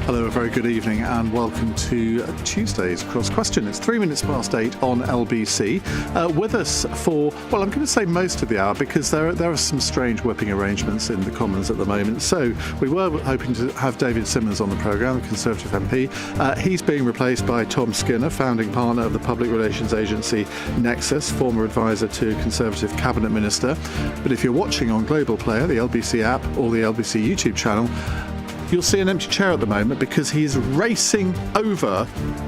Hello, a very good evening and welcome to Tuesday's Cross Question. It's 8 on LBC. With us for, well, I'm going to say most of the hour because there are some strange whipping arrangements in the Commons at the moment. So we were hoping to have David Simmons on the programme, the Conservative MP. He's being replaced by Tom Skinner, founding partner of the public relations agency Nexus, former advisor to Conservative Cabinet Minister. But if you're watching on Global Player, the LBC app or the LBC YouTube channel, you'll see an empty chair at the moment because he's racing over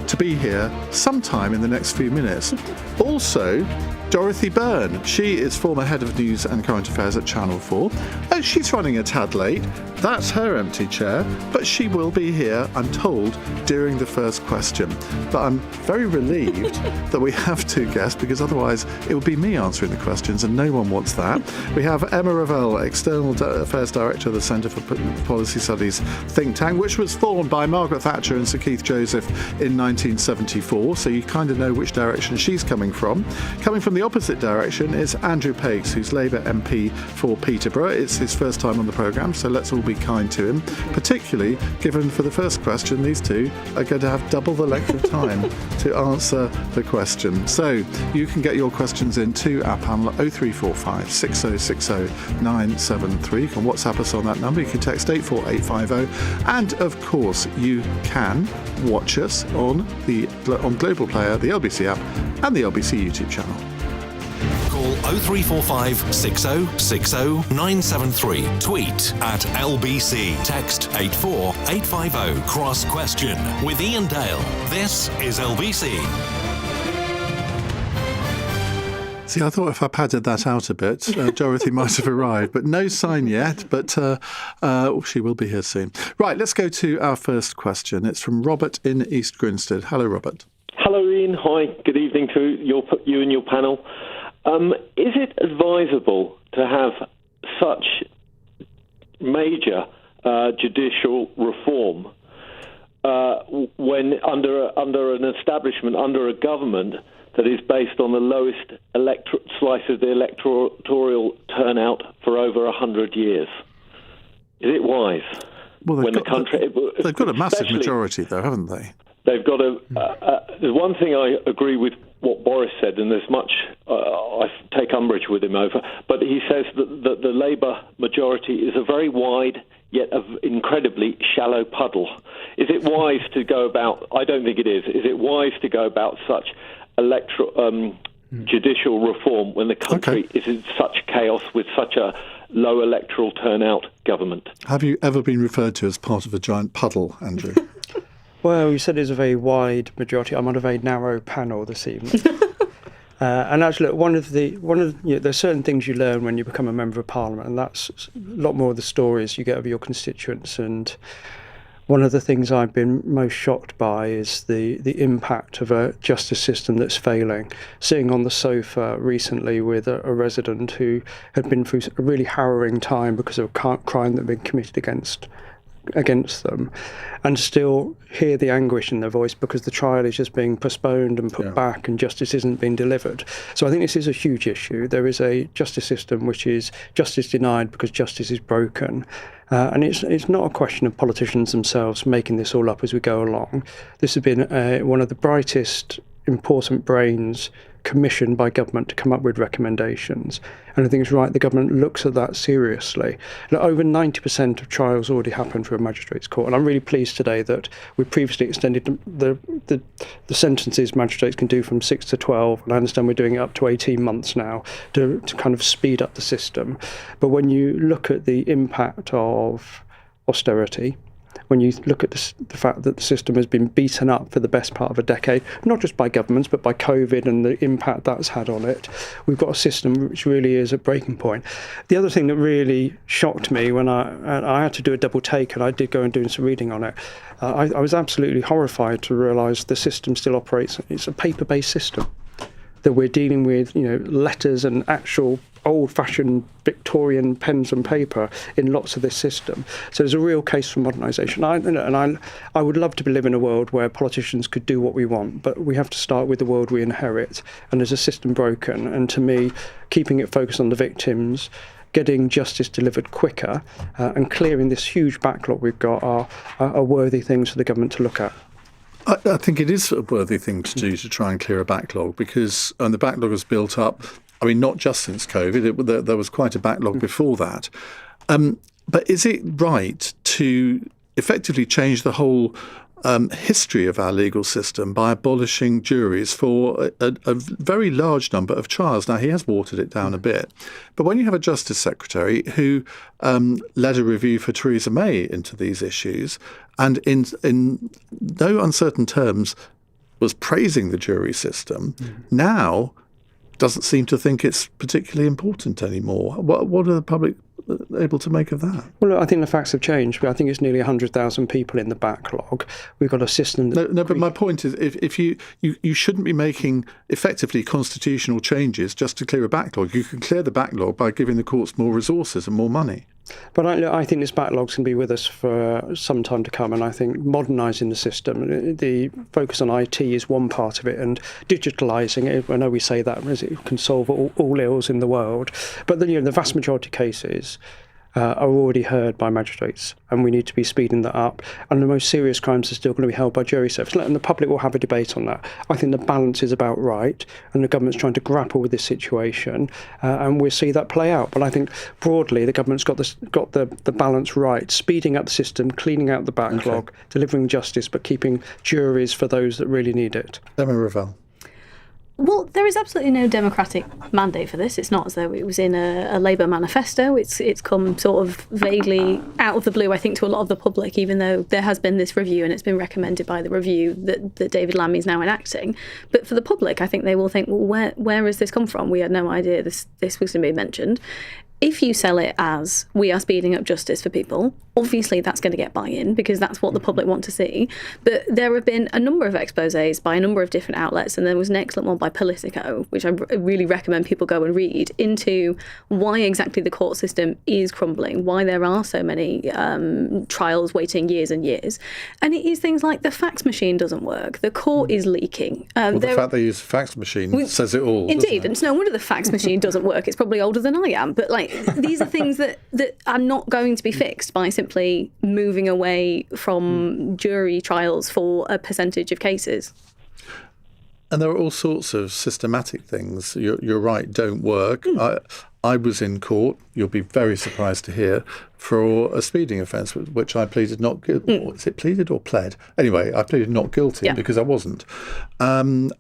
to be here sometime in the next few minutes. Also, Dorothy Byrne. She is former head of news and current affairs at Channel 4. Oh, she's running a tad late. That's her empty chair, but she will be here, I'm told, during the first question. But I'm very relieved that we have two guests because otherwise it would be me answering the questions and no one wants that. We have Emma Revell, External Affairs Director of the Centre for Policy Studies think tank, which was formed by Margaret Thatcher and Sir Keith Joseph in 1974, so you kind of know which direction she's coming from. Coming from the opposite direction is Andrew Pakes, who's Labour MP for Peterborough. It's his first time on the programme, so let's all be kind to him, particularly given for the first question these two are going to have double the length of time to answer the question. So you can get your questions in to our panel at 0345 6060 973. You can WhatsApp us on that number, you can text 84850, and of course you can watch us on Global Player, the LBC app and the LBC YouTube channel. Call 0345 6060 973. Tweet at LBC. Text 84850. Cross Question with Iain Dale. This is LBC. See, I thought if I padded that out a bit, Dorothy might have arrived, but no sign yet, but she will be here soon. Right, let's go to our first question. It's from Robert in East Grinstead. Hello, Robert. Hello, Iain. Hi. Good evening to you and your panel. Is it advisable to have such major judicial reform when under an establishment, under a government that is based on the lowest slice of the electoral turnout for over 100 years? Is it wise? Well, they've got a massive majority, though, haven't they? They've got there's one thing I agree with what Boris said, and there's much I take umbrage with him over, but he says that the Labour majority is a very wide yet incredibly shallow puddle. Is it wise to go about, I don't think it is it wise to go about such judicial reform when the country is in such chaos with such a low electoral turnout government? Have you ever been referred to as part of a giant puddle, Andrew? Well, you said it's a very wide majority. I'm on a very narrow panel this evening. And actually, there's certain things you learn when you become a member of Parliament, and that's a lot more of the stories you get of your constituents. And one of the things I've been most shocked by is the impact of a justice system that's failing. Sitting on the sofa recently with a resident who had been through a really harrowing time because of a crime that had been committed against them, and still hear the anguish in their voice because the trial is just being postponed and put back and justice isn't being delivered. So I think this is a huge issue. There is a justice system which is justice denied because justice is broken. And it's not a question of politicians themselves making this all up as we go along. This has been one of the brightest, important brains commissioned by government to come up with recommendations. And I think it's right the government looks at that seriously. Now, over 90% of trials already happen through a magistrate's court. And I'm really pleased today that we previously extended the sentences magistrates can do from 6 to 12. And I understand we're doing it up to 18 months now to kind of speed up the system. But when you look at the impact of austerity, when you look at the fact that the system has been beaten up for the best part of a decade, not just by governments, but by COVID and the impact that's had on it, we've got a system which really is at breaking point. The other thing that really shocked me when I had to do a double take, and I did go and do some reading on it, I was absolutely horrified to realise the system still operates. It's a paper-based system, that we're dealing with, letters and actual old-fashioned Victorian pens and paper in lots of this system. So there's a real case for modernisation. I would love to live in a world where politicians could do what we want, but we have to start with the world we inherit. And there's a system broken. And to me, keeping it focused on the victims, getting justice delivered quicker and clearing this huge backlog we've got are worthy things for the government to look at. I think it is a worthy thing to do to try and clear a backlog, because the backlog has built up, I mean, not just since COVID, there was quite a backlog before that. But is it right to effectively change the whole history of our legal system by abolishing juries for a very large number of trials? Now, he has watered it down a bit, but when you have a Justice Secretary who led a review for Theresa May into these issues and in no uncertain terms was praising the jury system, now doesn't seem to think it's particularly important anymore. What are the public able to make of that? Well, I think the facts have changed. I think it's nearly 100,000 people in the backlog. We've got a system that... No, but my point is, if you shouldn't be making effectively constitutional changes just to clear a backlog. You can clear the backlog by giving the courts more resources and more money. But I think this backlog's going to be with us for some time to come, and I think modernising the system, the focus on IT is one part of it, and digitalising it, I know we say that as it can solve all ills in the world, but the vast majority of cases are already heard by magistrates, and we need to be speeding that up. And the most serious crimes are still going to be held by jury service, and the public will have a debate on that. I think the balance is about right, and the government's trying to grapple with this situation, and we'll see that play out. But I think broadly, the government's got the balance right, speeding up the system, cleaning out the backlog, delivering justice, but keeping juries for those that really need it. Emma Revell. Well, there is absolutely no democratic mandate for this. It's not as though it was in a Labour manifesto. It's come sort of vaguely out of the blue, I think, to a lot of the public, even though there has been this review and it's been recommended by the review that David Lammy is now enacting. But for the public, I think they will think, well, where has this come from? We had no idea this was going to be mentioned. If you sell it as we are speeding up justice for people, obviously that's going to get buy-in because that's what the public want to see. But there have been a number of exposés by a number of different outlets, and there was an excellent one by Politico, which I really recommend people go and read, into why exactly the court system is crumbling, why there are so many trials waiting years and years. And it is things like the fax machine doesn't work, the court is leaking. The fact they use a fax machine says it all. Indeed, and it's no wonder the fax machine doesn't work. It's probably older than I am, but these are things that are not going to be fixed by simply moving away from jury trials for a percentage of cases. And there are all sorts of systematic things, you're right, don't work. I was in court, you'll be very surprised to hear, for a speeding offence, which I pleaded not guilty. Is it pleaded or pled? Anyway, I pleaded not guilty because I wasn't. And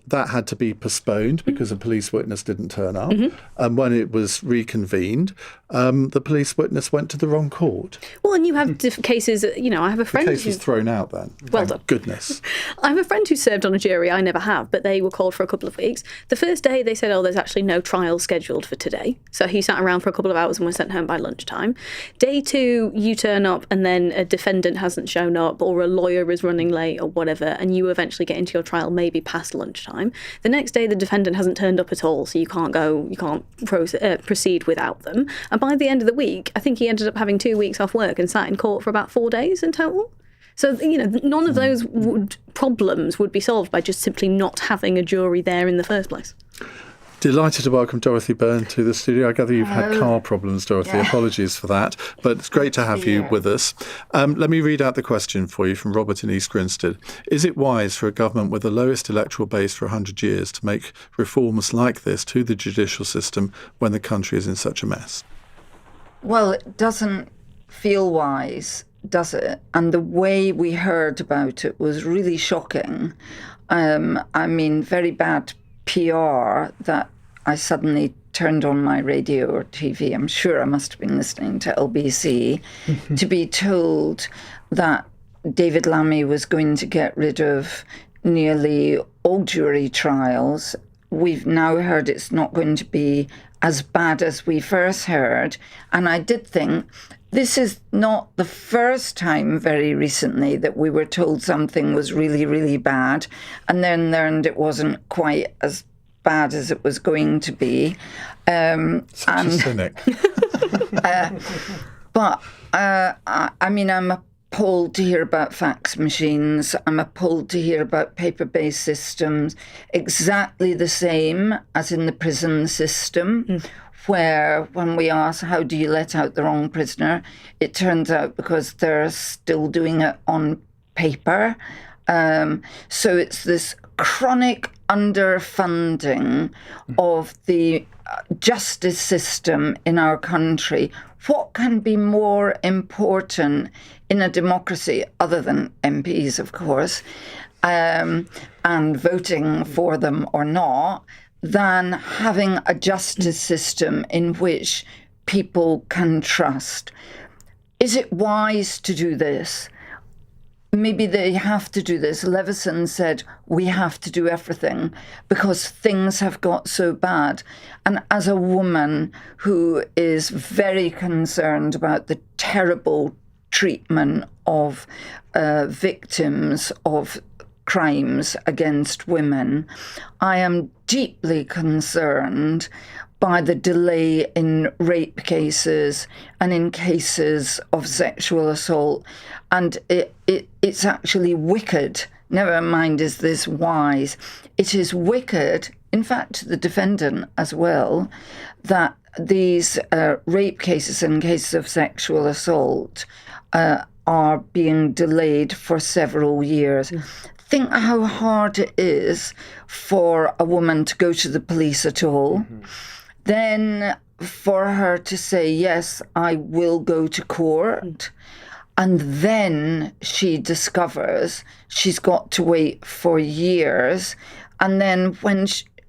that had to be postponed because a police witness didn't turn up. And when it was reconvened, the police witness went to the wrong court. Well, and you have cases, I have a friend The case was thrown out then. Well done. Goodness. I have a friend who served on a jury. I never have, but they were called for a couple of weeks. The first day they said, there's actually no trial scheduled for today. So he sat around for a couple of hours and was sent home by lunchtime. Day 2, you turn up and then a defendant hasn't shown up or a lawyer is running late or whatever, and you eventually get into your trial maybe past lunchtime. The next day, the defendant hasn't turned up at all, so you can't proceed without them. And by the end of the week, I think he ended up having 2 weeks off work and sat in court for about 4 days in total. So, none of those problems would be solved by just simply not having a jury there in the first place. Delighted to welcome Dorothy Byrne to the studio. I gather you've had car problems, Dorothy. Yeah. Apologies for that. But it's great to have you with us. Let me read out the question for you from Robert in East Grinstead. Is it wise for a government with the lowest electoral base for 100 years to make reforms like this to the judicial system when the country is in such a mess? Well, it doesn't feel wise, does it? And the way we heard about it was really shocking. Very bad PR that I suddenly turned on my radio or TV. I'm sure I must have been listening to LBC to be told that David Lammy was going to get rid of nearly all jury trials. We've now heard it's not going to be as bad as we first heard. And I did think this is not the first time very recently that we were told something was really, really bad and then learned it wasn't quite as bad as it was going to be. Such a cynic. I'm appalled to hear about fax machines. I'm appalled to hear about paper-based systems, exactly the same as in the prison system, where when we ask, how do you let out the wrong prisoner, it turns out because they're still doing it on paper. So it's this chronic underfunding of the justice system in our country. What can be more important in a democracy, other than MPs, of course, and voting for them or not, than having a justice system in which people can trust? Is it wise to do this? Maybe they have to do this. Leveson said, we have to do everything because things have got so bad. And as a woman who is very concerned about the terrible treatment of victims of crimes against women, I am deeply concerned by the delay in rape cases and in cases of sexual assault. And it's actually wicked. Never mind is this wise. It is wicked, in fact, to the defendant as well, that these rape cases and cases of sexual assault are being delayed for several years. Think how hard it is for a woman to go to the police at all. Then for her to say, yes, I will go to court. And then she discovers she's got to wait for years. And then when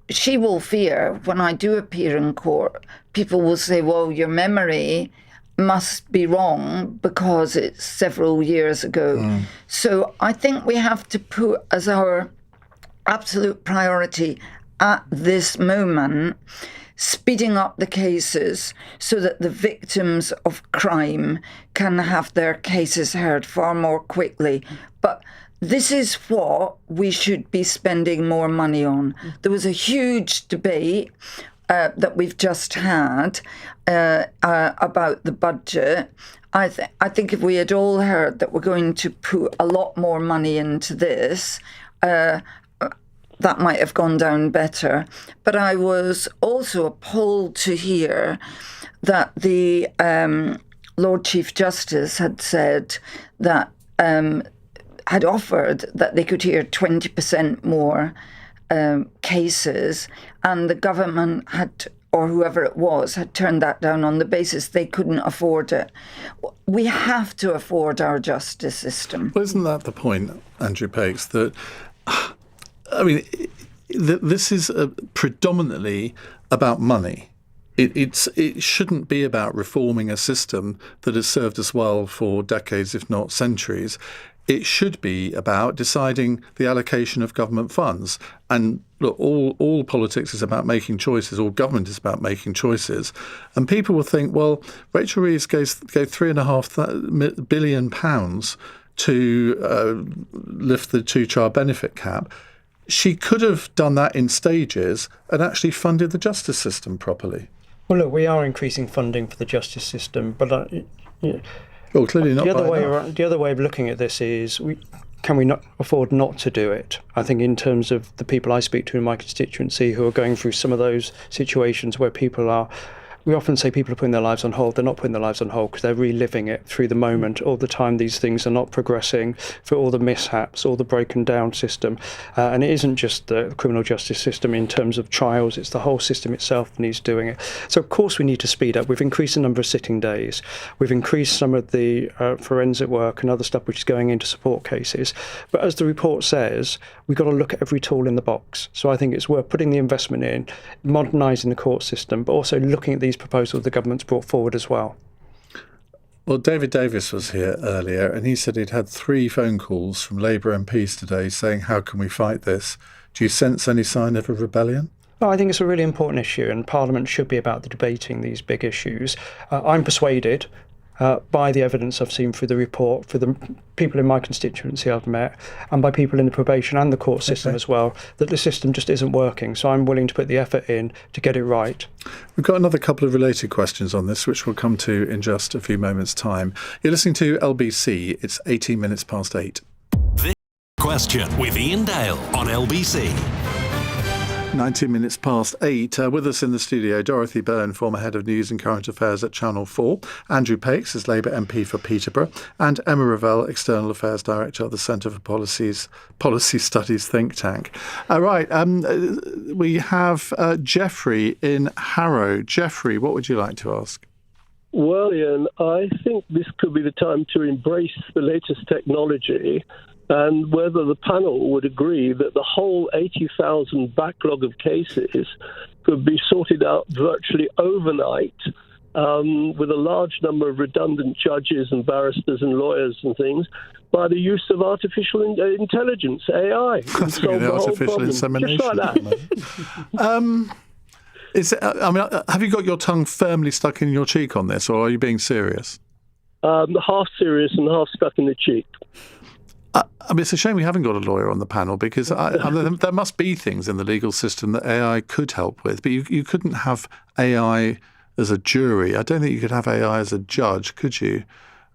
she will fear, when I do appear in court, people will say, well, your memory must be wrong because it's several years ago. So I think we have to put as our absolute priority at this moment speeding up the cases so that the victims of crime can have their cases heard far more quickly. But this is what we should be spending more money on. There was a huge debate that we've just had about the budget. I think if we had all heard that we're going to put a lot more money into this, that might have gone down better. But I was also appalled to hear that the Lord Chief Justice had said that, had offered that they could hear 20% more cases, and the government had, or whoever it was, had turned that down on the basis they couldn't afford it. We have to afford our justice system. Well, isn't that the point, Andrew Pakes, that I mean, this is predominantly about money. It shouldn't be about reforming a system that has served us well for decades, if not centuries. It should be about deciding the allocation of government funds. And look, all politics is about making choices, all government is about making choices. And people will think, well, Rachel Reeves gave £3.5 billion to lift the two-child benefit cap. She could have done that in stages and actually funded the justice system properly. Well, look, we are increasing funding for the justice system, but well, clearly not. The other way of looking at this is, can we not afford not to do it? I think in terms of the people I speak to in my constituency who are going through some of those situations where people are, we often say people are putting their lives on hold. They're not putting their lives on hold because they're reliving it through the moment. All the time these things are not progressing, for all the mishaps, all the broken down system. And it isn't just the criminal justice system in terms of trials, it's the whole system itself that needs doing it. So of course we need to speed up. We've increased the number of sitting days. We've increased some of the forensic work and other stuff which is going into support cases. But as the report says, we've got to look at every tool in the box. So I think it's worth putting the investment in, modernising the court system, but also looking at these proposals the government's brought forward as well. Well, David Davis was here earlier and he said he'd had 3 phone calls from Labour MPs today saying, how can we fight this? Do you sense any sign of a rebellion? Well, I think it's a really important issue and Parliament should be about debating these big issues. I'm persuaded by the evidence I've seen through the report, for the people in my constituency I've met, and by people in the probation and the court system as well, that the system just isn't working. So I'm willing to put the effort in to get it right. We've got another couple of related questions on this, which we'll come to in just a few moments' time. You're listening to LBC. It's 18 minutes past 8. This question with Iain Dale on LBC. 19 minutes past 8. With us in the studio, Dorothy Byrne, former head of news and current affairs at Channel 4, Andrew Pakes is Labour MP for Peterborough, and Emma Revell, external affairs director of the Centre for Policy Studies think tank. Right, we have Geoffrey in Harrow. Geoffrey, what would you like to ask? Well, Iain, I think this could be the time to embrace the latest technology, and whether the panel would agree that the whole 80,000 backlog of cases could be sorted out virtually overnight, with a large number of redundant judges and barristers and lawyers and things, by the use of artificial intelligence, AI. And solve the whole artificial problem. insemination. Just like that. Have you got your tongue firmly stuck in your cheek on this, or are you being serious? Half serious and half stuck in the cheek. It's a shame we haven't got a lawyer on the panel, because there must be things in the legal system that AI could help with, but you couldn't have AI as a jury. I don't think you could have AI as a judge, could you?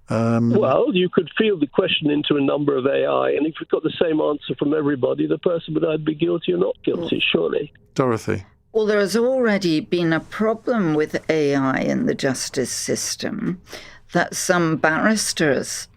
Well, you could field the question into a number of AI, and if you've got the same answer from everybody, the person would either be guilty or not guilty, surely. Dorothy? Well, there has already been a problem with AI in the justice system, that some barristers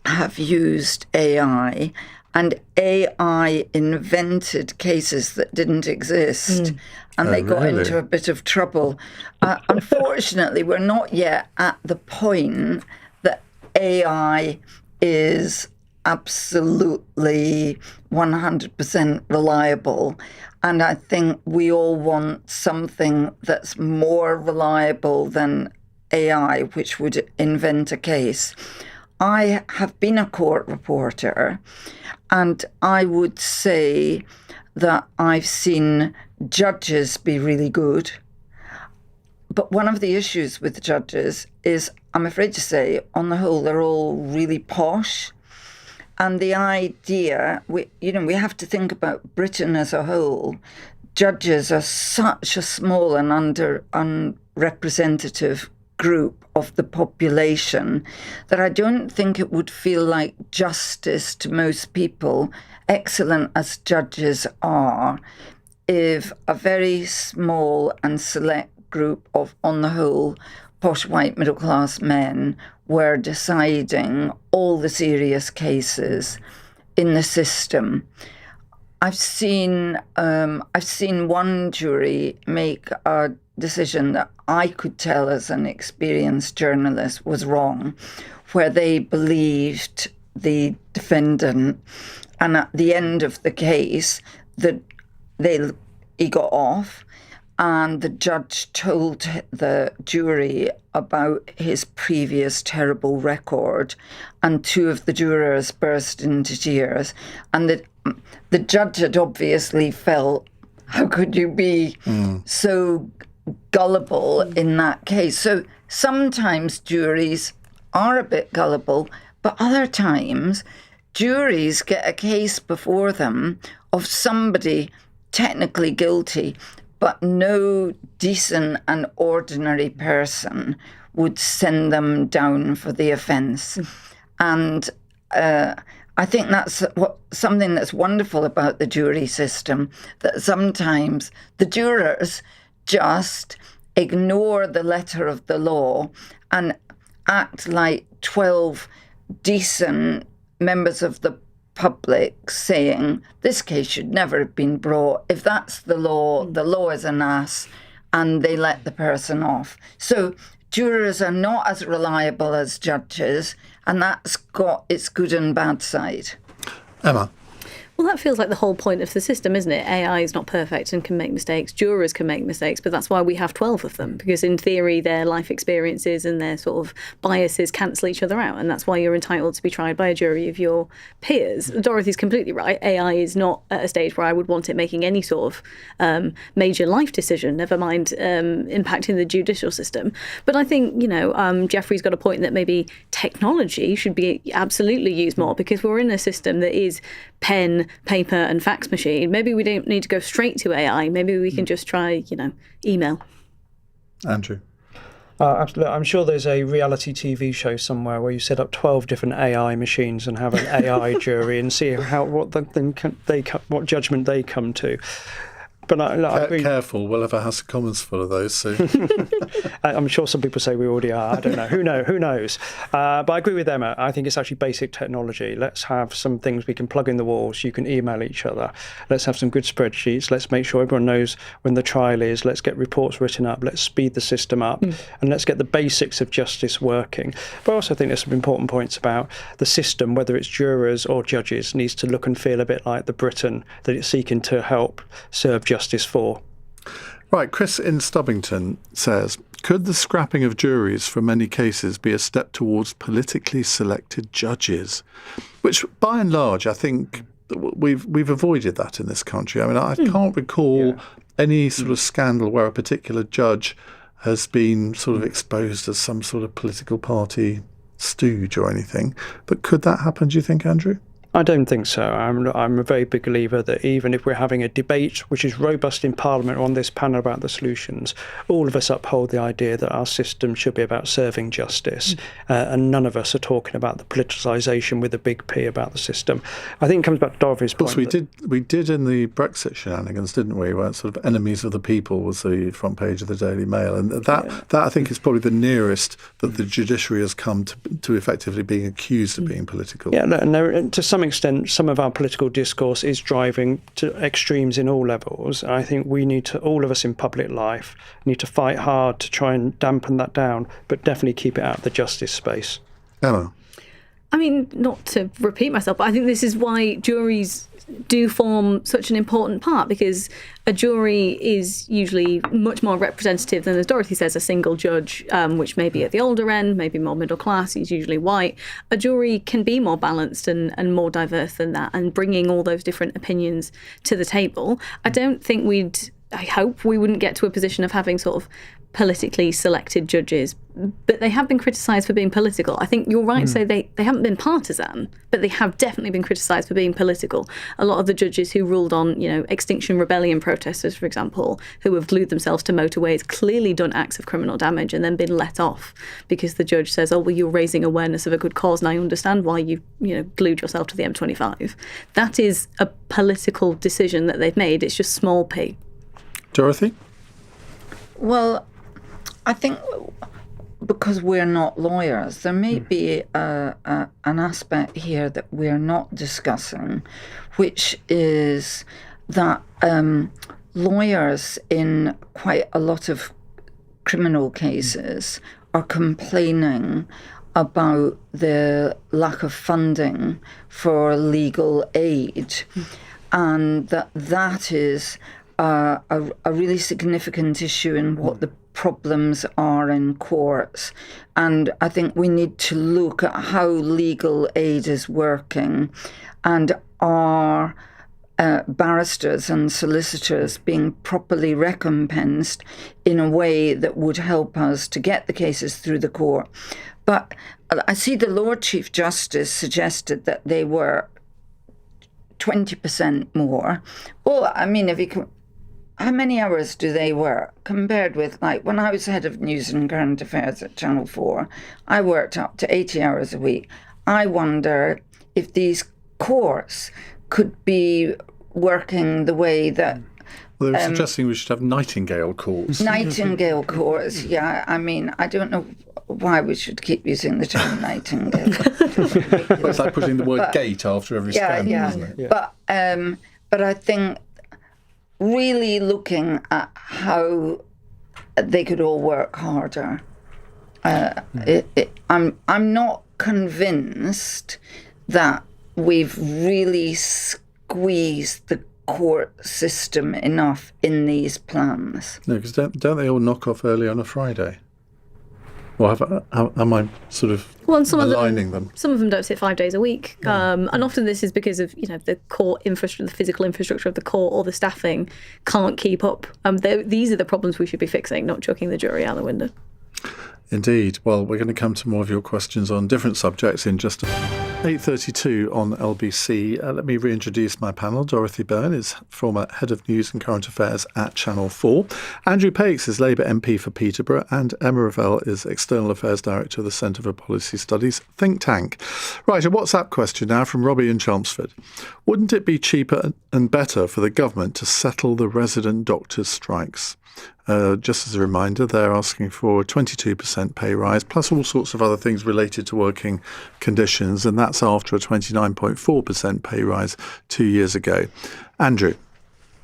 have used AI, and AI invented cases that didn't exist, and they got into a bit of trouble. Unfortunately, we're not yet at the point that AI is absolutely 100% reliable. And I think we all want something that's more reliable than AI, which would invent a case. I have been a court reporter, and I would say that I've seen judges be really good. But one of the issues with judges is, I'm afraid to say, on the whole, they're all really posh. And the idea, we have to think about Britain as a whole. Judges are such a small and unrepresentative group of the population that I don't think it would feel like justice to most people, excellent as judges are, if a very small and select group of, on the whole, posh white middle-class men were deciding all the serious cases in the system. I've seen one jury make a decision that I could tell as an experienced journalist was wrong, where they believed the defendant, and at the end of the case that he got off, and the judge told the jury about his previous terrible record, and two of the jurors burst into tears. And the judge had obviously felt, how could you be so gullible in that case? So sometimes juries are a bit gullible, but other times juries get a case before them of somebody technically guilty, but no decent and ordinary person would send them down for the offence. And I think that's something that's wonderful about the jury system, that sometimes the jurors just ignore the letter of the law and act like 12 decent members of the public saying this case should never have been brought. If that's the law is an ass, and they let the person off. So jurors are not as reliable as judges, and that's got its good and bad side. Emma? Well, that feels like the whole point of the system, isn't it? AI is not perfect and can make mistakes. Jurors can make mistakes, but that's why we have 12 of them, because in theory their life experiences and their sort of biases cancel each other out, and that's why you're entitled to be tried by a jury of your peers. Dorothy's completely right. AI is not at a stage where I would want it making any sort of major life decision, never mind impacting the judicial system. But I think, Geoffrey's got a point that maybe technology should be absolutely used more, because we're in a system that is pen, paper and fax machine. Maybe we don't need to go straight to AI. Maybe we can just try, email. Andrew? Absolutely. I'm sure there's a reality TV show somewhere where you set up 12 different AI machines and have an AI jury and see what judgment they come to. But I agree. Careful, we'll have a House of Commons full of those soon. I'm sure some people say we already are. I don't know. Who knows? But I agree with Emma. I think it's actually basic technology. Let's have some things we can plug in the walls. You can email each other. Let's have some good spreadsheets. Let's make sure everyone knows when the trial is. Let's get reports written up. Let's speed the system up. And let's get the basics of justice working. But I also think there's some important points about the system, whether it's jurors or judges, needs to look and feel a bit like the Britain that it's seeking to help serve justice for. Right, Chris in Stubbington says, could the scrapping of juries for many cases be a step towards politically selected judges? Which, by and large, I think we've avoided that in this country. I mean, I can't recall any sort of scandal where a particular judge has been sort of exposed as some sort of political party stooge or anything. But could that happen, do you think, Andrew? I don't think so. I'm a very big believer that even if we're having a debate which is robust in Parliament or on this panel about the solutions, all of us uphold the idea that our system should be about serving justice, and none of us are talking about the politicisation with a big P about the system. I think it comes back to Dorothy's point. Of course, we did in the Brexit shenanigans, didn't we? Where sort of enemies of the people was the front page of the Daily Mail, and that I think is probably the nearest that the judiciary has come to effectively being accused of being political. Yeah, and to some extent, some of our political discourse is driving to extremes in all levels. I think we need to, all of us in public life, need to fight hard to try and dampen that down, but definitely keep it out of the justice space. Emma? I mean, not to repeat myself, but I think this is why juries do form such an important part, because a jury is usually much more representative than, as Dorothy says, a single judge, which may be at the older end, maybe more middle class, he's usually white. A jury can be more balanced and more diverse than that, and bringing all those different opinions to the table. I hope we wouldn't get to a position of having sort of politically selected judges, but they have been criticised for being political. I think you're right to say they haven't been partisan, but they have definitely been criticised for being political. A lot of the judges who ruled on, Extinction Rebellion protesters, for example, who have glued themselves to motorways, clearly done acts of criminal damage and then been let off because the judge says, oh, well, you're raising awareness of a good cause and I understand why you glued yourself to the M25. That is a political decision that they've made. It's just small p. Dorothy? Well, I think because we're not lawyers, there may be an aspect here that we're not discussing, which is that lawyers in quite a lot of criminal cases are complaining about the lack of funding for legal aid, and that is a really significant issue in what the problems are in courts. And I think we need to look at how legal aid is working, and are barristers and solicitors being properly recompensed in a way that would help us to get the cases through the court. But I see the Lord Chief Justice suggested that they were 20% more. Well, I mean, if you can, how many hours do they work compared with, like, when I was head of news and current affairs at Channel 4, I worked up to 80 hours a week. I wonder if these courts could be working the way that... Well, they were suggesting we should have Nightingale courts. Nightingale courts, yeah. I mean, I don't know why we should keep using the term Nightingale. It's like putting the word gate after every scandal, isn't it? Yeah. But I think really looking at how they could all work harder. I'm not convinced that we've really squeezed the court system enough in these plans. No, because don't they all knock off early on a Friday? Or am I sort of aligning them? Some of them don't sit 5 days a week. And often this is because of, the court infrastructure, the physical infrastructure of the court, or the staffing can't keep up. These are the problems we should be fixing, not chucking the jury out the window. Indeed. Well, we're going to come to more of your questions on different subjects in just 8:32 on LBC. Let me reintroduce my panel. Dorothy Byrne is former Head of News and Current Affairs at Channel 4. Andrew Pakes is Labour MP for Peterborough, and Emma Revell is External Affairs Director of the Centre for Policy Studies think tank. Right, a WhatsApp question now from Robbie in Chelmsford. Wouldn't it be cheaper and better for the government to settle the resident doctors' strikes? Just as a reminder, they're asking for a 22% pay rise, plus all sorts of other things related to working conditions, and that's after a 29.4% pay rise 2 years ago. Andrew.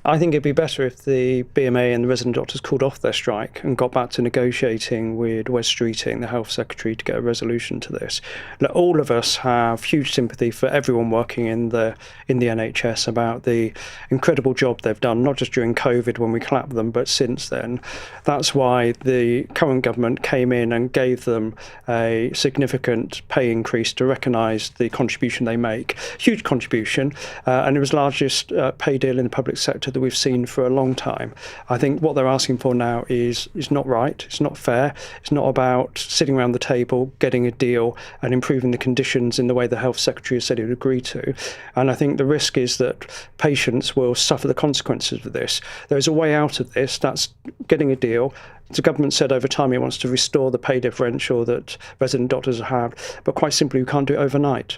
I think it'd be better if the BMA and the resident doctors called off their strike and got back to negotiating with Wes Streeting, the Health Secretary, to get a resolution to this. Now, all of us have huge sympathy for everyone working in the NHS about the incredible job they've done, not just during COVID when we clapped them, but since then. That's why the current government came in and gave them a significant pay increase to recognise the contribution they make. Huge contribution, and it was the largest pay deal in the public sector that we've seen for a long time. I think what they're asking for now is not right, it's not fair, it's not about sitting around the table, getting a deal and improving the conditions in the way the Health Secretary has said he would agree to. And I think the risk is that patients will suffer the consequences of this. There is a way out of this, that's getting a deal. The government said over time it wants to restore the pay differential that resident doctors have, but quite simply we can't do it overnight.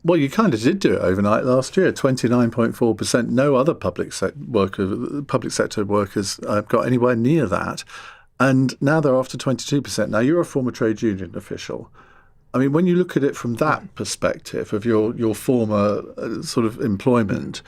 Well, you kind of did do it overnight last year, 29.4%. No other public sector workers got anywhere near that. And now they're after 22%. Now, you're a former trade union official. I mean, when you look at it from that perspective of your former sort of employment,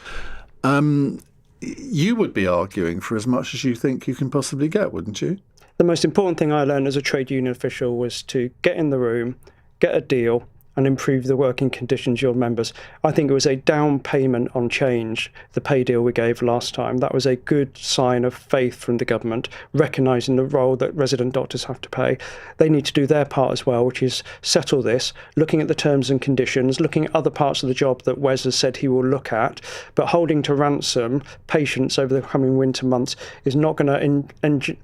you would be arguing for as much as you think you can possibly get, wouldn't you? The most important thing I learned as a trade union official was to get in the room, get a deal, and improve the working conditions of your members. I think it was a down payment on change, the pay deal we gave last time. That was a good sign of faith from the government, recognising the role that resident doctors have to play. They need to do their part as well, which is settle this, looking at the terms and conditions, looking at other parts of the job that Wes has said he will look at, but holding to ransom patients over the coming winter months is not going to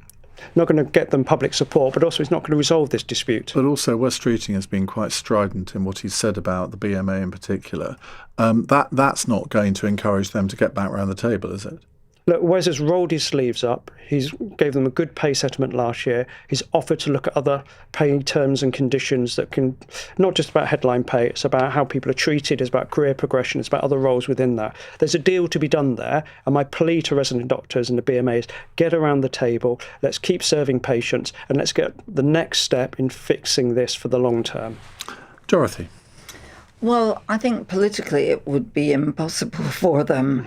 get them public support, but also it's not going to resolve this dispute. But also Wes Streeting has been quite strident in what he's said about the BMA in particular. That's not going to encourage them to get back around the table, is it? Look, Wes has rolled his sleeves up. He's gave them a good pay settlement last year. He's offered to look at other pay terms and conditions that can, not just about headline pay, it's about how people are treated, it's about career progression, it's about other roles within that. There's a deal to be done there, and my plea to resident doctors and the BMA is get around the table, let's keep serving patients, and let's get the next step in fixing this for the long term. Dorothy. Well, I think politically it would be impossible for them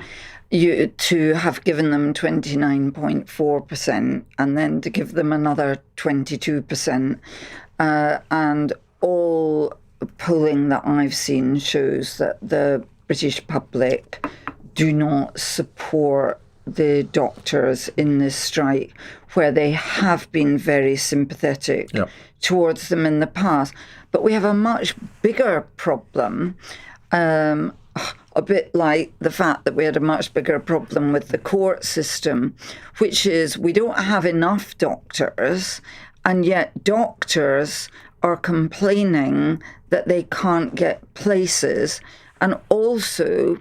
to have given them 29.4% and then to give them another 22%. And all polling that I've seen shows that the British public do not support the doctors in this strike, where they have been very sympathetic towards them in the past. But we have a much bigger problem, a bit like the fact that we had a much bigger problem with the court system, which is we don't have enough doctors, and yet doctors are complaining that they can't get places. And also,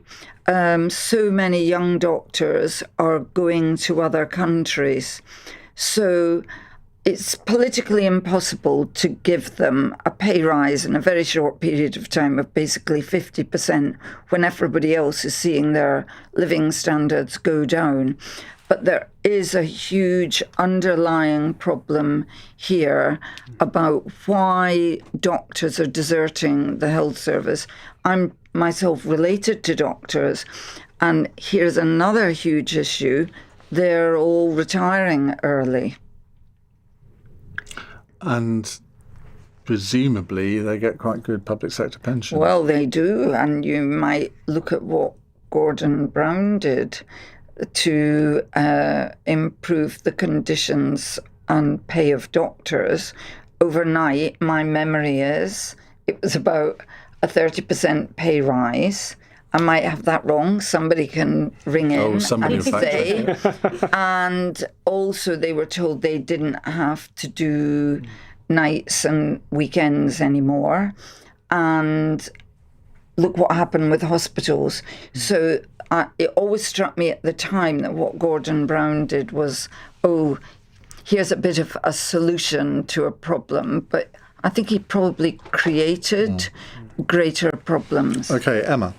so many young doctors are going to other countries. So it's politically impossible to give them a pay rise in a very short period of time of basically 50% when everybody else is seeing their living standards go down. But there is a huge underlying problem here about why doctors are deserting the health service. I'm myself related to doctors, and here's another huge issue. They're all retiring early. And presumably they get quite good public sector pensions. Well, they do, and you might look at what Gordon Brown did to improve the conditions and pay of doctors. Overnight, my memory is it was about a 30% pay rise, I might have that wrong. Somebody can ring in somebody and will fact say. And also they were told they didn't have to do nights and weekends anymore. And look what happened with hospitals. So it always struck me at the time that what Gordon Brown did was, here's a bit of a solution to a problem. But I think he probably created greater problems. Okay, Emma.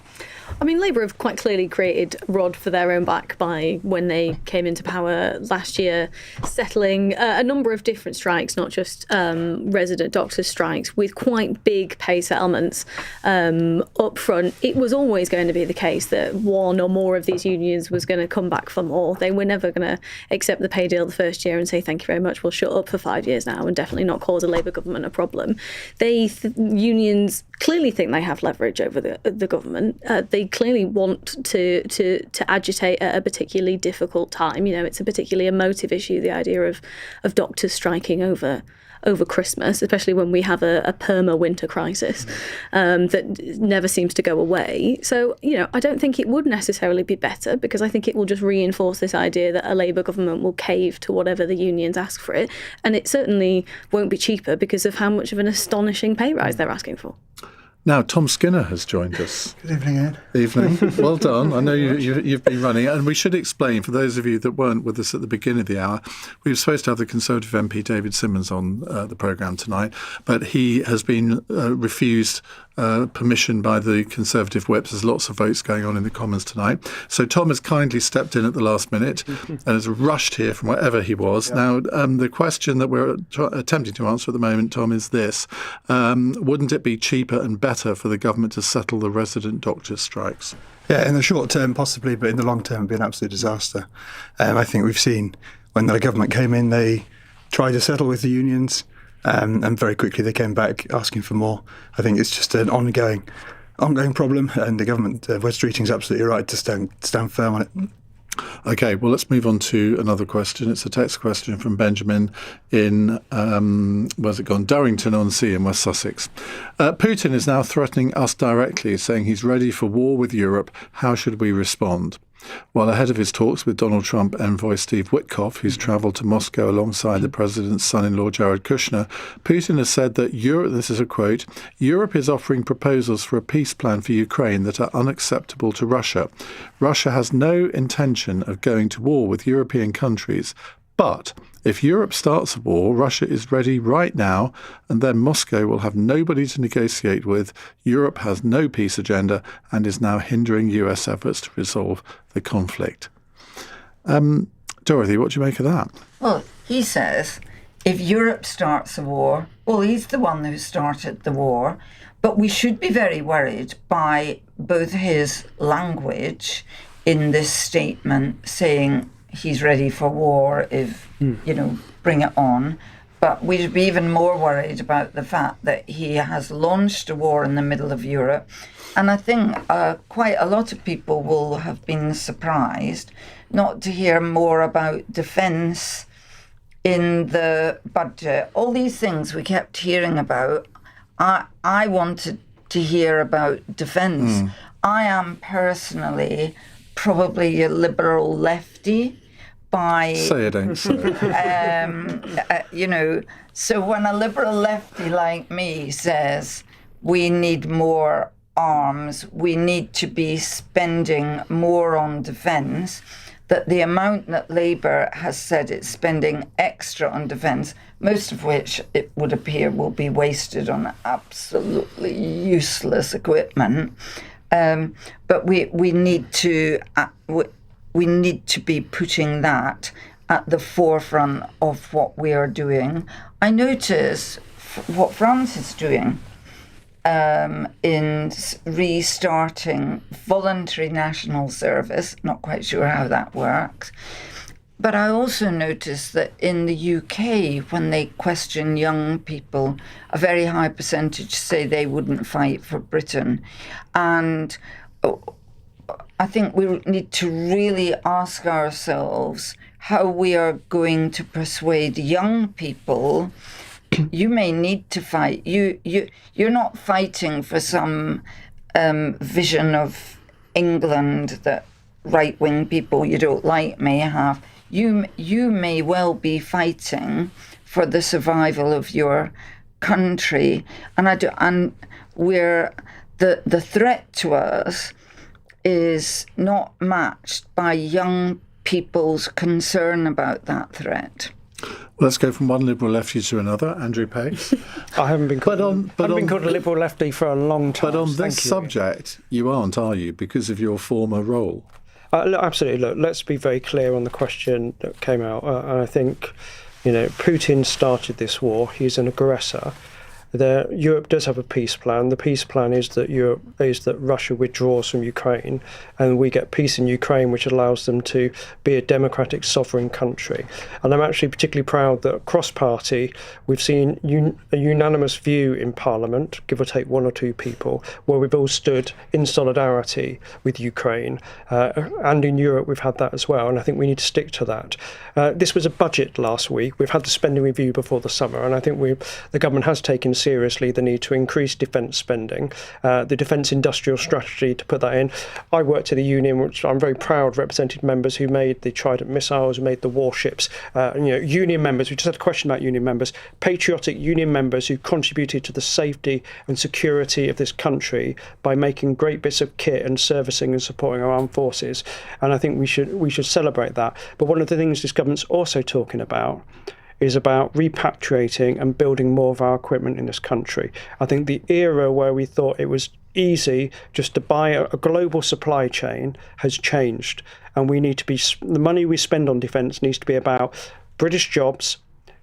I mean, Labour have quite clearly created rod for their own back by, when they came into power last year, settling a number of different strikes, not just resident doctors' strikes, with quite big pay settlements up front. It was always going to be the case that one or more of these unions was going to come back for more. They were never going to accept the pay deal the first year and say, thank you very much, we'll shut up for 5 years now, and definitely not cause a Labour government a problem. Unions clearly think they have leverage over the government. They clearly want to agitate at a particularly difficult time. It's a particularly emotive issue, the idea of doctors striking over Christmas, especially when we have a perma-winter crisis that never seems to go away. So, I don't think it would necessarily be better, because I think it will just reinforce this idea that a Labour government will cave to whatever the unions ask for it. And it certainly won't be cheaper because of how much of an astonishing pay rise they're asking for. Now, Tom Skinner has joined us. Good evening, Ian. Evening. Well done. I know you've been running. And we should explain, for those of you that weren't with us at the beginning of the hour, we were supposed to have the Conservative MP David Simmons on the programme tonight, but he has been refused permission by the Conservative whips. There's lots of votes going on in the Commons tonight. So Tom has kindly stepped in at the last minute and has rushed here from wherever he was. Yeah. Now, the question that we're attempting to answer at the moment, Tom, is this. Wouldn't it be cheaper and better for the government to settle the resident doctors' strikes? Yeah, in the short term, possibly, but in the long term, it'd be an absolute disaster. I think we've seen when the government came in, they tried to settle with the unions, and very quickly they came back asking for more. I think it's just an ongoing problem, and the government, West Streeting's absolutely right to stand firm on it. Okay, well, let's move on to another question. It's a text question from Benjamin in, Durrington-on-Sea in West Sussex. Putin is now threatening us directly, saying he's ready for war with Europe. How should we respond? Well, ahead of his talks with Donald Trump envoy Steve Witkoff, who's travelled to Moscow alongside the president's son-in-law Jared Kushner, Putin has said that Europe, this is a quote, Europe is offering proposals for a peace plan for Ukraine that are unacceptable to Russia. Russia has no intention of going to war with European countries, but if Europe starts a war, Russia is ready right now, and then Moscow will have nobody to negotiate with. Europe has no peace agenda and is now hindering US efforts to resolve the conflict. Dorothy, what do you make of that? Well, he says if Europe starts a war, well, he's the one who started the war, but we should be very worried by both his language in this statement saying he's ready for war if, bring it on. But we should be even more worried about the fact that he has launched a war in the middle of Europe. And I think quite a lot of people will have been surprised not to hear more about defence in the budget. All these things we kept hearing about, I wanted to hear about defence. I am personally probably a liberal lefty. Say it ain't so. So when a liberal lefty like me says we need more arms, we need to be spending more on defence, that the amount that Labour has said it's spending extra on defence, most of which it would appear will be wasted on absolutely useless equipment, but we need to be putting that at the forefront of what we are doing. I notice what France is doing in restarting voluntary national service. Not quite sure how that works. But I also noticed that in the UK, when they question young people, a very high percentage say they wouldn't fight for Britain. And I think we need to really ask ourselves how we are going to persuade young people. You may need to fight. You're not fighting for some vision of England that right-wing people you don't like may have. You may well be fighting for the survival of your country, and where the threat to us is not matched by young people's concern about that threat. Well, let's go from one liberal lefty to another. Andrew Pakes. I haven't been called a liberal lefty for a long time. But on this subject, you aren't, are you, because of your former role? Look, absolutely. Look, let's be very clear on the question that came out. And I think, Putin started this war. He's an aggressor. Europe does have a peace plan. The peace plan is that Russia withdraws from Ukraine and we get peace in Ukraine, which allows them to be a democratic sovereign country. And I'm actually particularly proud that cross-party, we've seen a unanimous view in Parliament, give or take one or two people, where we've all stood in solidarity with Ukraine. And in Europe, we've had that as well. And I think we need to stick to that. This was a budget last week. We've had the spending review before the summer. And I think the government has taken seriously the need to increase defence spending, the defence industrial strategy to put that in. I worked at the union, which I'm very proud represented members who made the Trident missiles, made the warships, union members. We just had a question about union members, patriotic union members who contributed to the safety and security of this country by making great bits of kit and servicing and supporting our armed forces. And I think we should celebrate that. But one of the things this government's also talking about is about repatriating and building more of our equipment in this country. I think the era where we thought it was easy just to buy a global supply chain has changed. And we need to be, the money we spend on defence needs to be about British jobs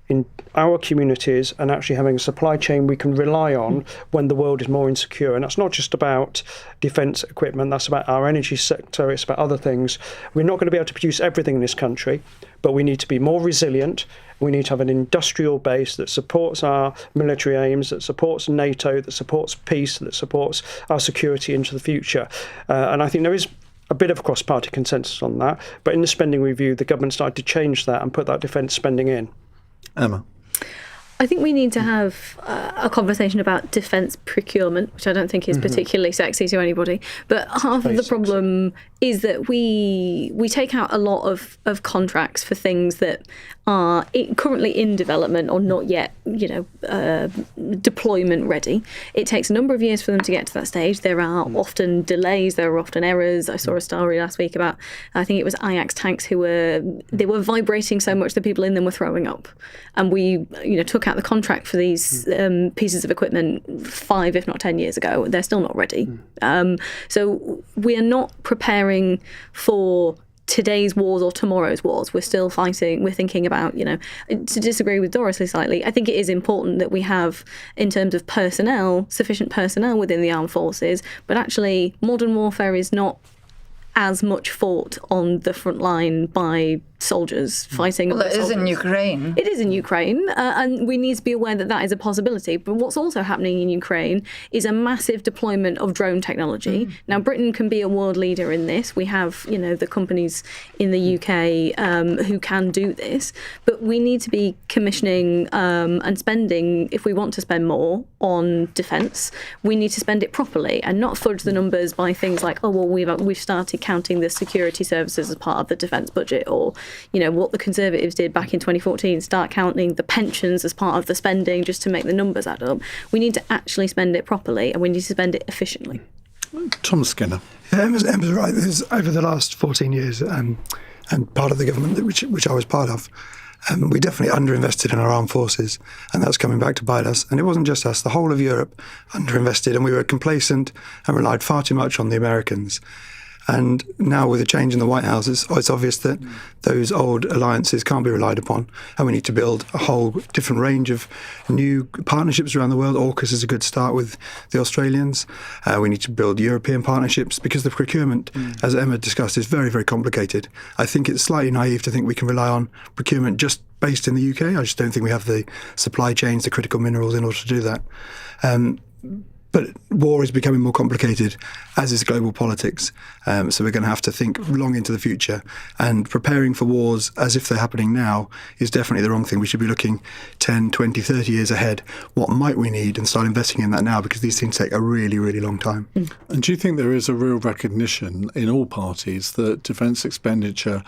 in our communities and actually having a supply chain we can rely on when the world is more insecure. And that's not just about defence equipment, that's about our energy sector, it's about other things. We're not going to be able to produce everything in this country, but we need to be more resilient. We need to have an industrial base that supports our military aims, that supports NATO, that supports peace, that supports our security into the future. And I think there is a bit of a cross-party consensus on that. But in the spending review, the government started to change that and put that defence spending in. Emma. I think we need to have a conversation about defence procurement, which I don't think is particularly sexy to anybody. But half of the problem is that we take out a lot of contracts for things that are currently in development or not yet, deployment ready. It takes a number of years for them to get to that stage. There are often delays. There are often errors. I saw a story last week about, I think it was Ajax tanks who were vibrating so much that people in them were throwing up. And we, took out the contract for these pieces of equipment 5, if not 10 years ago. They're still not ready. So we are not preparing for today's wars or tomorrow's wars. We're still fighting. We're thinking about, to disagree with Dorothy slightly, I think it is important that we have, in terms of personnel, sufficient personnel within the armed forces. But actually, modern warfare is not as much fought on the front line by soldiers fighting. Well, it is in Ukraine. It is in Ukraine, and we need to be aware that that is a possibility. But what's also happening in Ukraine is a massive deployment of drone technology. Now, Britain can be a world leader in this. We have, the companies in the UK who can do this. But we need to be commissioning and spending, if we want to spend more on defence, we need to spend it properly and not fudge the numbers by things like, we've started counting the security services as part of the defence budget, or what the Conservatives did back in 2014, start counting the pensions as part of the spending just to make the numbers add up. We need to actually spend it properly and we need to spend it efficiently. Tom Skinner. Yeah, Emma's right. There's, over the last 14 years and part of the government which I was part of, we definitely underinvested in our armed forces, and that's coming back to bite us. And it wasn't just us, the whole of Europe underinvested, and we were complacent and relied far too much on the Americans. And now with the change in the White House, it's obvious that those old alliances can't be relied upon, and we need to build a whole different range of new partnerships around the world. AUKUS is a good start with the Australians. We need to build European partnerships because the procurement, as Emma discussed, is very, very complicated. I think it's slightly naive to think we can rely on procurement just based in the UK. I just don't think we have the supply chains, the critical minerals in order to do that. But war is becoming more complicated, as is global politics. So we're going to have to think long into the future. And preparing for wars as if they're happening now is definitely the wrong thing. We should be looking 10, 20, 30 years ahead. What might we need, and start investing in that now, because these things take a really, really long time. And do you think there is a real recognition in all parties that defence expenditure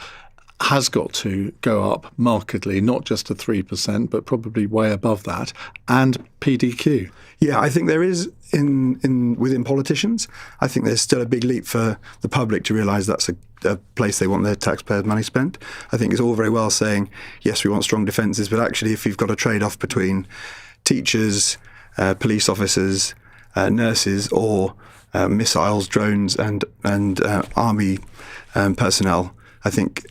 has got to go up markedly, not just to 3%, but probably way above that, and PDQ? Yeah, I think there is within politicians. I think there's still a big leap for the public to realise that's a place they want their taxpayers' money spent. I think it's all very well saying, yes, we want strong defences, but actually if you've got a trade-off between teachers, police officers, nurses, or missiles, drones and army personnel, I think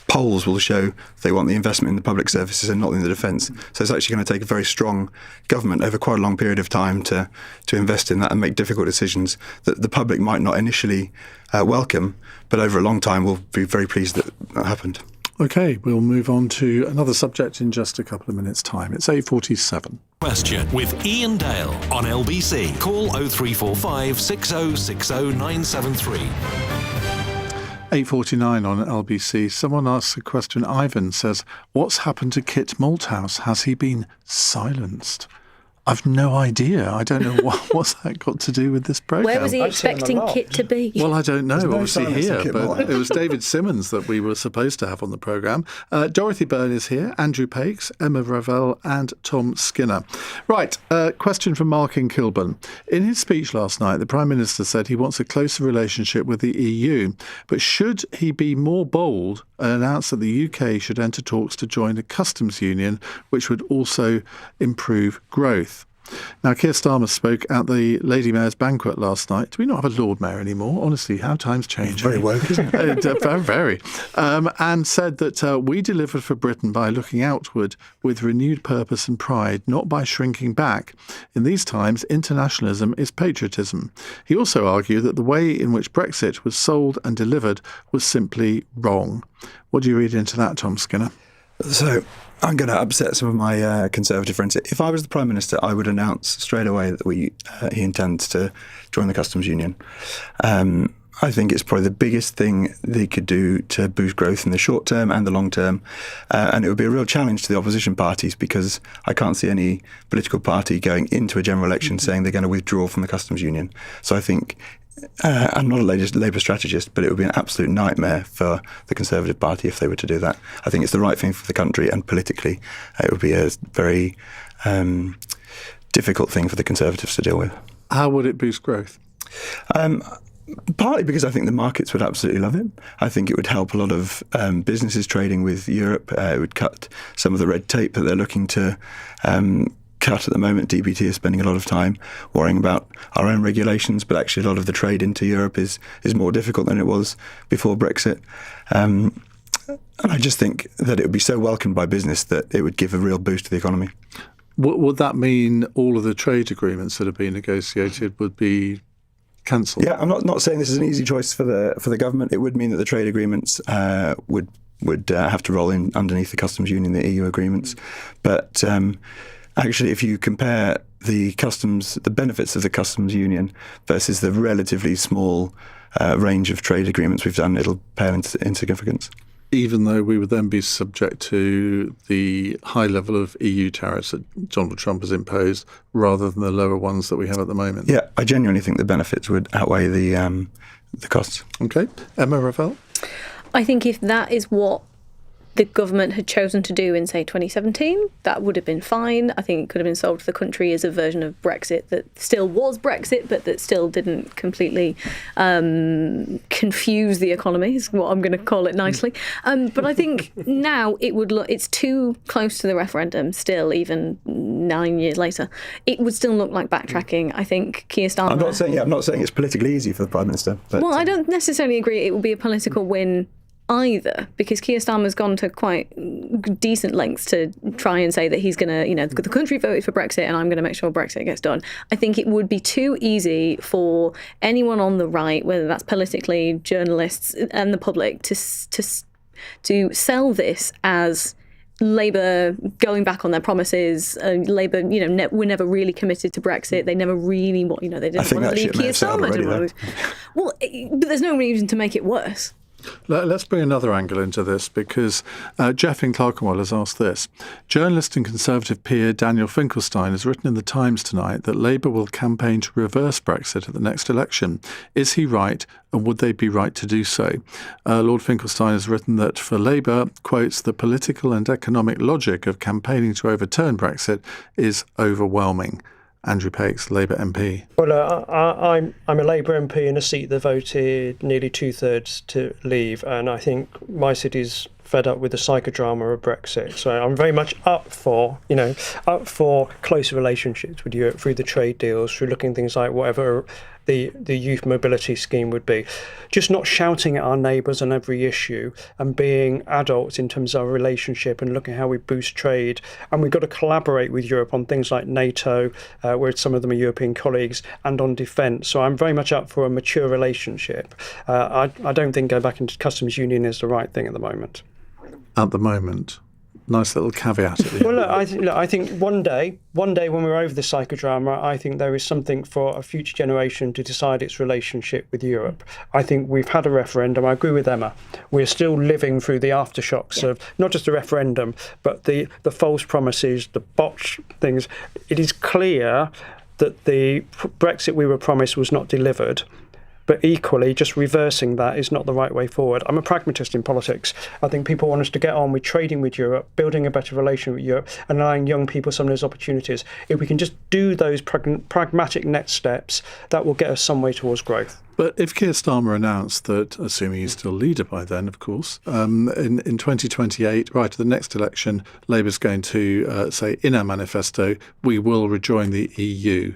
polls will show they want the investment in the public services and not in the defence. So it's actually going to take a very strong government over quite a long period of time to invest in that and make difficult decisions that the public might not initially welcome, but over a long time we'll be very pleased that that happened. OK, we'll move on to another subject in just a couple of minutes' time. It's 8:47. Question with Iain Dale on LBC. Call 0345 6060 973. 8:49 on LBC. Someone asks a question. Ivan says, what's happened to Kit Malthouse? Has he been silenced? I've no idea. I don't know what's that got to do with this programme. Where was he expecting Kit to be? Well, I don't know. No Obviously here, but it was David Simmons that we were supposed to have on the programme. Dorothy Byrne is here, Andrew Pakes, Emma Revell and Tom Skinner. Right, question from Mark in Kilburn. In his speech last night, the Prime Minister said he wants a closer relationship with the EU, but should he be more bold and announce that the UK should enter talks to join a customs union, which would also improve growth? Now, Keir Starmer spoke at the Lady Mayor's banquet last night. Do we not have a Lord Mayor anymore? Honestly, how times change. Very woke, isn't it? Very. And said that we delivered for Britain by looking outward with renewed purpose and pride, not by shrinking back. In these times, internationalism is patriotism. He also argued that the way in which Brexit was sold and delivered was simply wrong. What do you read into that, Tom Skinner? So I'm going to upset some of my Conservative friends. If I was the Prime Minister, I would announce straight away that he intends to join the customs union. I think it's probably the biggest thing they could do to boost growth in the short term and the long term. And it would be a real challenge to the opposition parties, because I can't see any political party going into a general election saying they're going to withdraw from the customs union. So I think I'm not a Labour strategist, but it would be an absolute nightmare for the Conservative Party if they were to do that. I think it's the right thing for the country, and politically it would be a very difficult thing for the Conservatives to deal with. How would it boost growth? Partly because I think the markets would absolutely love it. I think it would help a lot of businesses trading with Europe. It would cut some of the red tape that they're looking to cut at the moment. DPT is spending a lot of time worrying about our own regulations, but actually a lot of the trade into Europe is more difficult than it was before Brexit. And I just think that it would be so welcomed by business that it would give a real boost to the economy. Would that mean all of the trade agreements that have been negotiated would be cancelled? Yeah, I'm not saying this is an easy choice for the government. It would mean that the trade agreements would have to roll in underneath the customs union, the EU agreements. But actually, if you compare the benefits of the customs union versus the relatively small range of trade agreements we've done, it'll pale into insignificance. Even though we would then be subject to the high level of EU tariffs that Donald Trump has imposed, rather than the lower ones that we have at the moment. Yeah, I genuinely think the benefits would outweigh the costs. OK. Emma Revell? I think if that is what the government had chosen to do in, say, 2017, that would have been fine. I think it could have been sold to the country as a version of Brexit that still was Brexit, but that still didn't completely confuse the economy, is what I'm going to call it nicely. But I think now it would look, it's too close to the referendum still, even 9 years later. It would still look like backtracking. I think Keir Starmer... I'm not saying it's politically easy for the Prime Minister. But, well, I don't necessarily agree it will be a political win either, because Keir Starmer's gone to quite decent lengths to try and say that he's going to, the country voted for Brexit and I'm going to make sure Brexit gets done. I think it would be too easy for anyone on the right, whether that's politically, journalists and the public, to sell this as Labour going back on their promises. Labour, were never really committed to Brexit. They never really they didn't want to leave Keir Starmer. Well, but there's no reason to make it worse. Let's bring another angle into this, because Jeff in Clerkenwell has asked this. Journalist and Conservative peer Daniel Finkelstein has written in the Times tonight that Labour will campaign to reverse Brexit at the next election. Is he right, and would they be right to do so? Lord Finkelstein has written that for Labour, quotes, the political and economic logic of campaigning to overturn Brexit is overwhelming. Andrew Pakes, Labour MP. Well, I'm a Labour MP in a seat that voted nearly 2/3 to leave, and I think my city's fed up with the psychodrama of Brexit. So I'm very much up for closer relationships with Europe through the trade deals, through looking at things like whatever the youth mobility scheme would be. Just not shouting at our neighbours on every issue, and being adults in terms of our relationship and looking at how we boost trade. And we've got to collaborate with Europe on things like NATO, where some of them are European colleagues, and on defence. So I'm very much up for a mature relationship. I don't think going back into customs union is the right thing at the moment. At the moment. Nice little caveat at the end. Well, look, I think one day when we're over the psychodrama, I think there is something for a future generation to decide its relationship with Europe. I think we've had a referendum. I agree with Emma. We're still living through the aftershocks of not just the referendum, but the false promises, the botched things. It is clear that the Brexit we were promised was not delivered. But equally, just reversing that is not the right way forward. I'm a pragmatist in politics. I think people want us to get on with trading with Europe, building a better relation with Europe, and allowing young people some of those opportunities. If we can just do those pragmatic next steps, that will get us some way towards growth. But if Keir Starmer announced that, assuming he's still leader by then, of course, in 2028, right at the next election, Labour's going to say in our manifesto, we will rejoin the EU,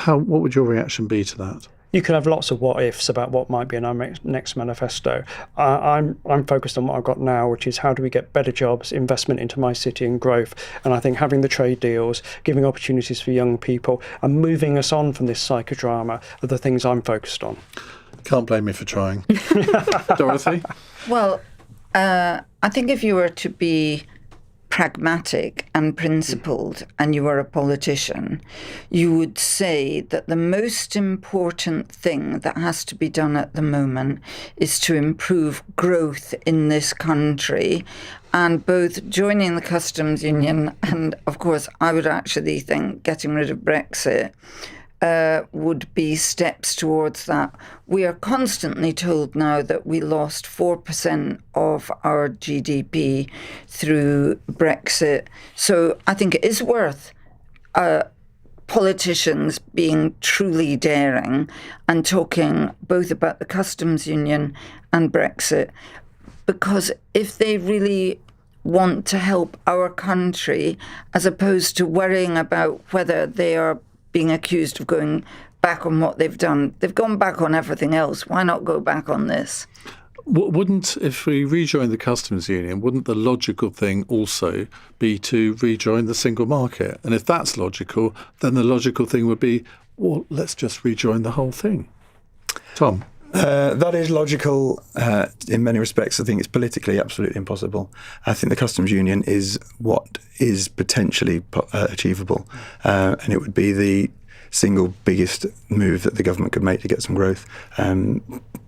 what would your reaction be to that? You could have lots of what-ifs about what might be in our next manifesto. I'm focused on what I've got now, which is how do we get better jobs, investment into my city and growth. And I think having the trade deals, giving opportunities for young people and moving us on from this psychodrama are the things I'm focused on. Can't blame me for trying. Dorothy? Well, I think if you were to be pragmatic and principled and you were a politician, you would say that the most important thing that has to be done at the moment is to improve growth in this country, and both joining the customs union and, of course, I would actually think getting rid of Brexit would be steps towards that. We are constantly told now that we lost 4% of our GDP through Brexit. So I think it is worth politicians being truly daring and talking both about the customs union and Brexit, because if they really want to help our country, as opposed to worrying about whether they are being accused of going back on what they've done. They've gone back on everything else. Why not go back on this? Wouldn't, if we rejoin the customs union, wouldn't the logical thing also be to rejoin the single market? And if that's logical, then the logical thing would be, well, let's just rejoin the whole thing. Tom? That is logical in many respects. I think it's politically absolutely impossible. I think the customs union is what is potentially achievable, and it would be the single biggest move that the government could make to get some growth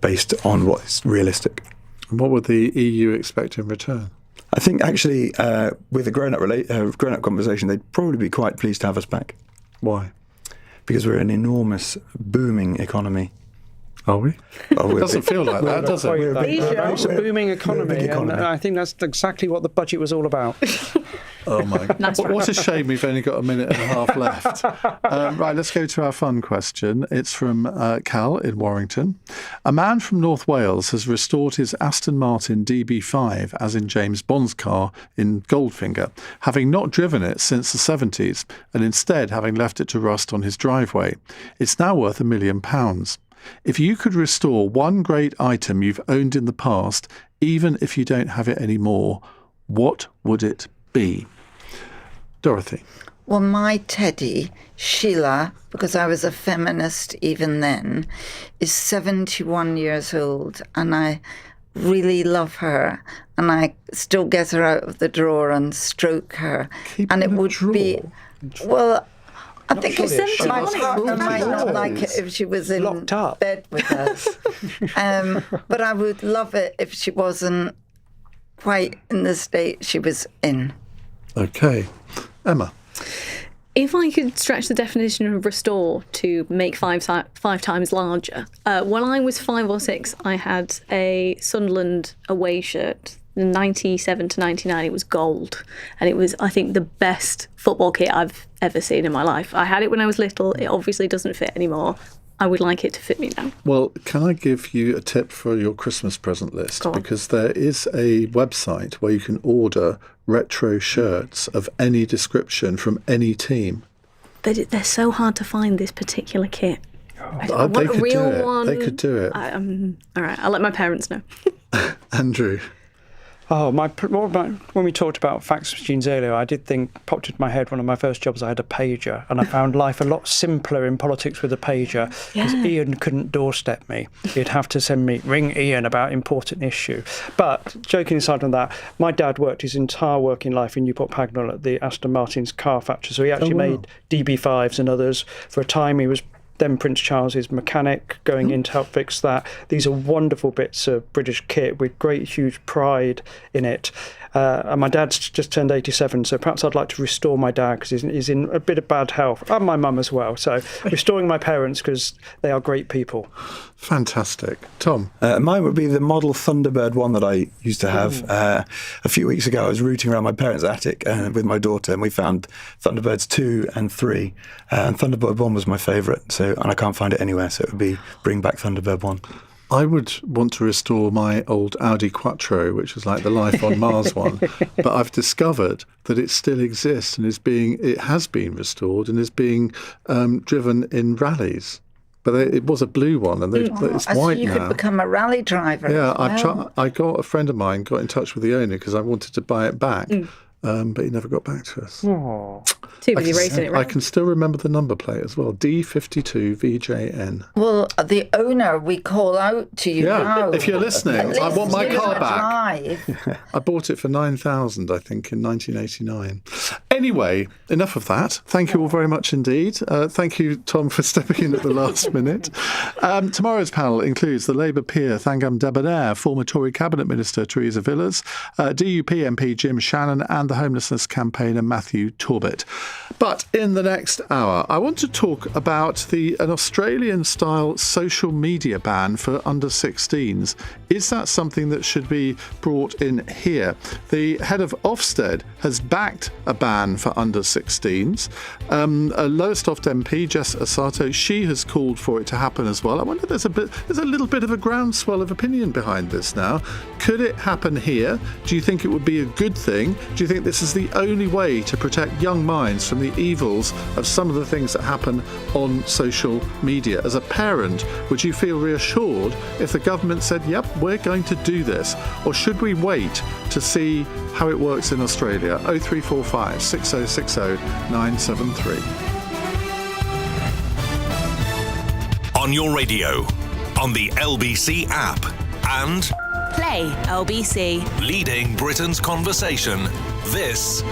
based on what is realistic. And what would the EU expect in return? I think actually with a grown-up conversation, they'd probably be quite pleased to have us back. Why? Because we're an enormous booming economy. Are we? It doesn't feel like that, does it? It's a booming economy, and I think that's exactly what the budget was all about. Oh my! Nice. What a shame we've only got a minute and a half left. Right, let's go to our fun question. It's from Cal in Warrington. A man from North Wales has restored his Aston Martin DB5, as in James Bond's car in Goldfinger, having not driven it since the 70s, and instead having left it to rust on his driveway. It's now worth £1 million. If you could restore one great item you've owned in the past, even if you don't have it anymore, what would it be? Dorothy. Well, my teddy, Sheila, because I was a feminist even then, is 71 years old, and I really love her, and I still get her out of the drawer and stroke her. Keep and in it the would be, drawer? well, I think sure it my should. partner might not like it if she was in Locked up. bed with us. But I would love it if she wasn't quite in the state she was in. Okay. Emma? If I could stretch the definition of restore to make five times larger, when I was 5 or 6, I had a Sunderland away shirt. 97 to 99, it was gold, and it was, I think, the best football kit I've ever seen in my life. I had it when I was little. It obviously doesn't fit anymore. I would like it to fit me now. Well, can I give you a tip for your Christmas present list? Go on. Because there is a website where you can order retro shirts of any description from any team. They're so hard to find, this particular kit. I want They a could real do it. one. They could do it. All right, I'll let my parents know. Andrew? Oh, when we talked about fax machines earlier, I did think, popped into my head, one of my first jobs, I had a pager, and I found life a lot simpler in politics with a pager, because Iain couldn't doorstep me. He'd have to send me, ring Iain about important issue. But, joking aside on that, my dad worked his entire working life in Newport Pagnell at the Aston Martin's car factory, so he actually made DB5s and others. For a time, he was then Prince Charles's mechanic, going in to help fix that. These are wonderful bits of British kit with great, huge pride in it. And my dad's just turned 87, so perhaps I'd like to restore my dad because he's in a bit of bad health, and my mum as well. So restoring my parents because they are great people. Fantastic. Tom? Mine would be the model Thunderbird one that I used to have. A few weeks ago, I was rooting around my parents' attic with my daughter, and we found Thunderbirds 2 and 3. And Thunderbird 1 was my favourite, and I can't find it anywhere, so it would be bring back Thunderbird 1. I would want to restore my old Audi Quattro, which was like the Life on Mars one, but I've discovered that it still exists and it has been restored and is being driven in rallies. But it was a blue one, and it's white you now. could become a rally driver. Yeah, as well. I got a friend of mine got in touch with the owner because I wanted to buy it back, but he never got back to us. Too busy racing it, I right? can still remember the number plate as well, D52VJN. Well, the owner, we call out to you now. If you're listening, I want my car back. Drive. I bought it for $9,000, I think, in 1989. Anyway, enough of that. Thank you all very much indeed. Thank you, Tom, for stepping in at the last minute. Tomorrow's panel includes the Labour peer Thangam Debonair, former Tory Cabinet Minister Theresa Villas, DUP MP Jim Shannon, and the homelessness campaigner Matthew Torbett. But in the next hour, I want to talk about an Australian-style social media ban for under-16s. Is that something that should be brought in here? The head of Ofsted has backed a ban for under-16s. A Lowestoft MP, Jess Asato, she has called for it to happen as well. I wonder there's a little bit of a groundswell of opinion behind this now. Could it happen here? Do you think it would be a good thing? Do you think this is the only way to protect young minds from the evils of some of the things that happen on social media? As a parent, would you feel reassured if the government said, yep, we're going to do this? Or should we wait to see how it works in Australia? 0345 6060 973. On your radio, on the LBC app, and Play LBC. leading Britain's conversation. This